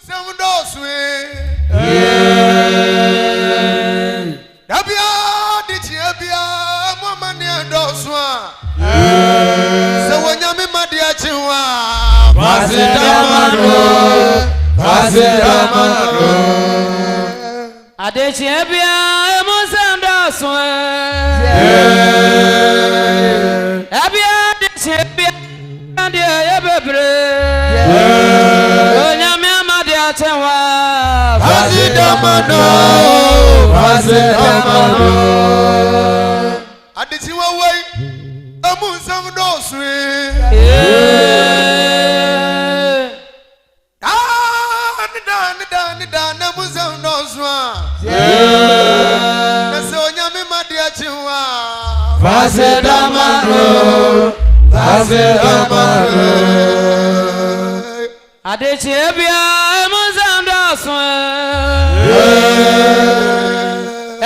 Some doors way. Abia, did you Abia, Mamma near Doswa? So when you're my dear Chiwa, pass it down, Adechebia, Mosandaswa. Abia, Adechebia, and the Ebebre. Onyamia, dear Chewa. pass it down, I did you away. Among some doors way. Adechebia, Mozambique.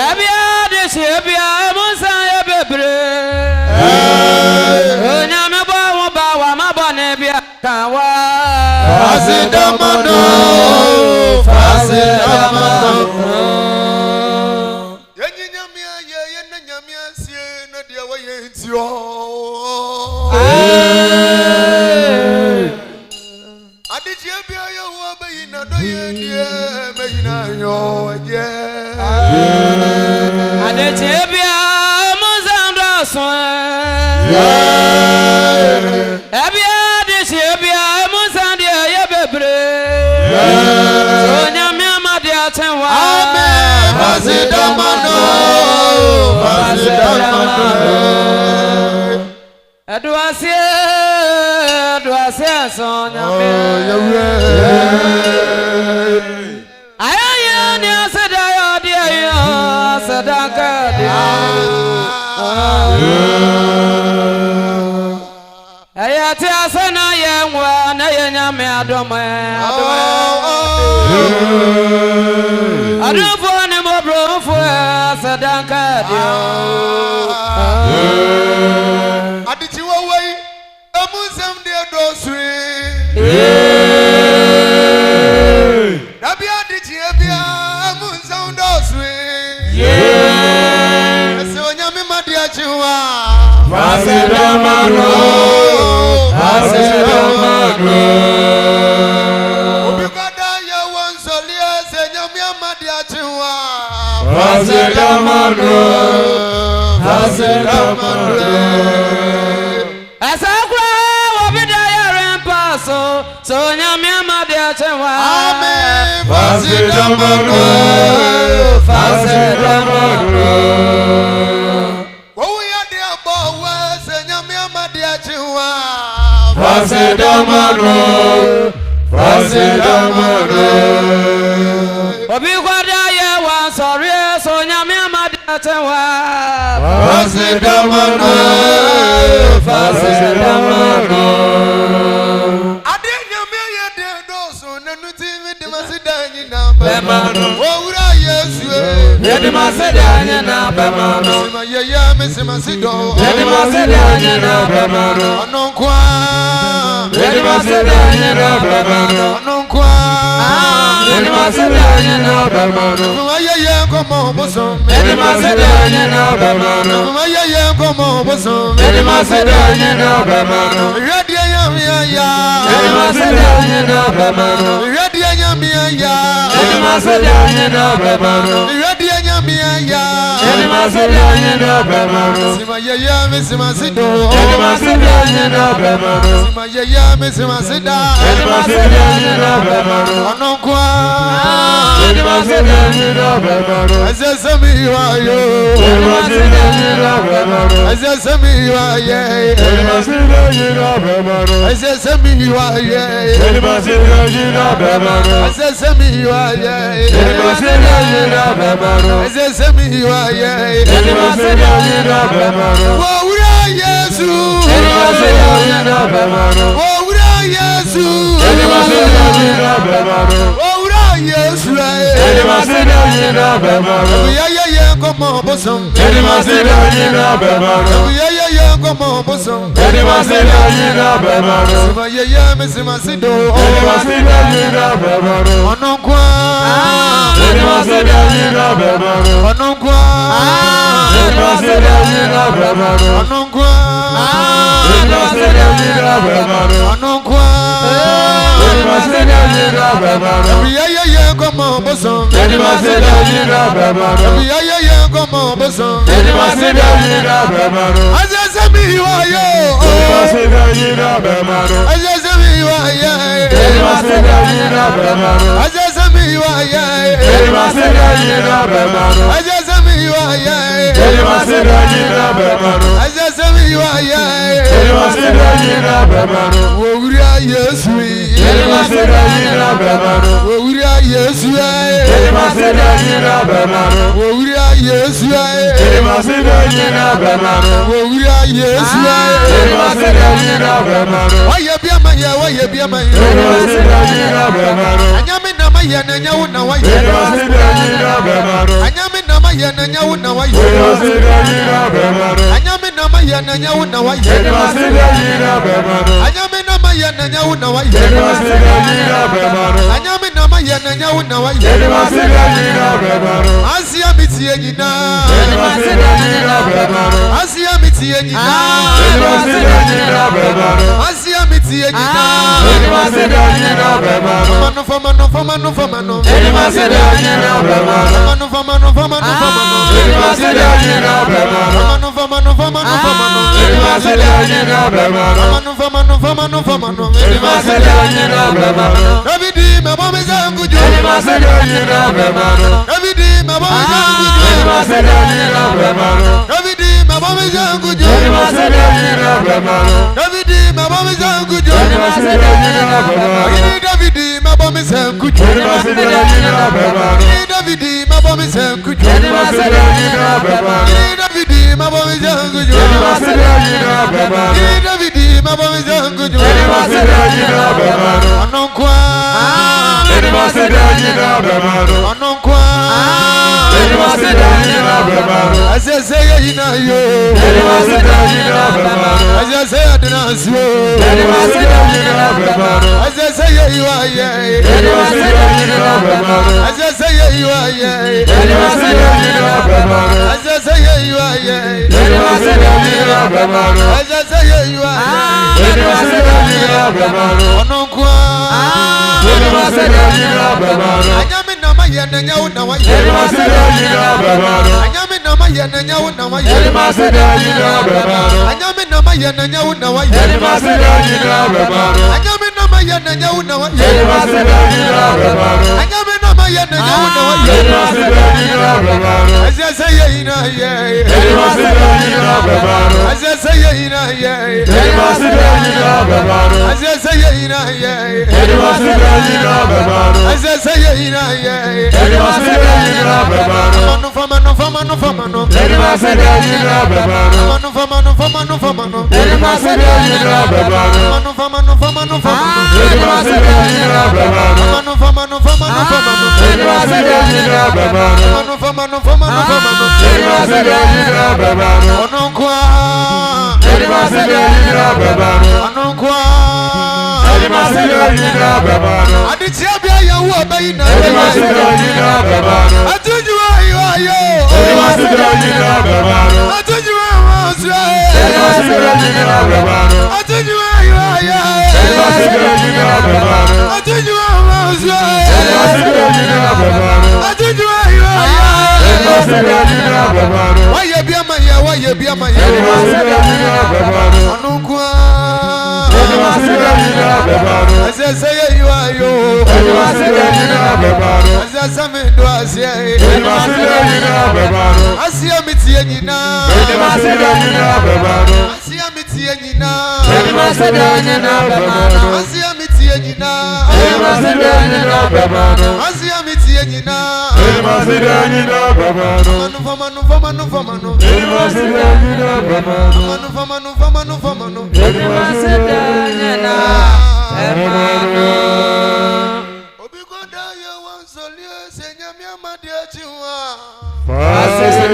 Abia, Adechebia, Mozambique. Onyamebo bawa mabonebia kawa. Adechebia, Mozambique. Abia, Adechebia, Mozambique. Onyamia madia tenwa. Eduasia, Sonia. Ayani Sadayo, dear, Sadaka. Ayati Asana Yamwa, Nayame Adome. I don't want him over for Sadaka. I did you away. A Muslim dear Dosri. Rabia did you have a Muslim Dosri? So Yami Madia Chua. Ubigada ya wansolia se Yami Madia Chua. Asakwa wabidaya rempaso so nyamia madia chewa. Amen. We are the above, and Yamia Madia Chua. Obigwada ya wansori so nyamia madia chewa. Anungwa Anungwa Anungwa yeah, come on, bosom. Yeah, come on, bosom. I just said me, you are you. I just said me, you are you. I just said me, you are you. I just said me, you are you. I just said me, you are you. Yes, we. Yes, Asese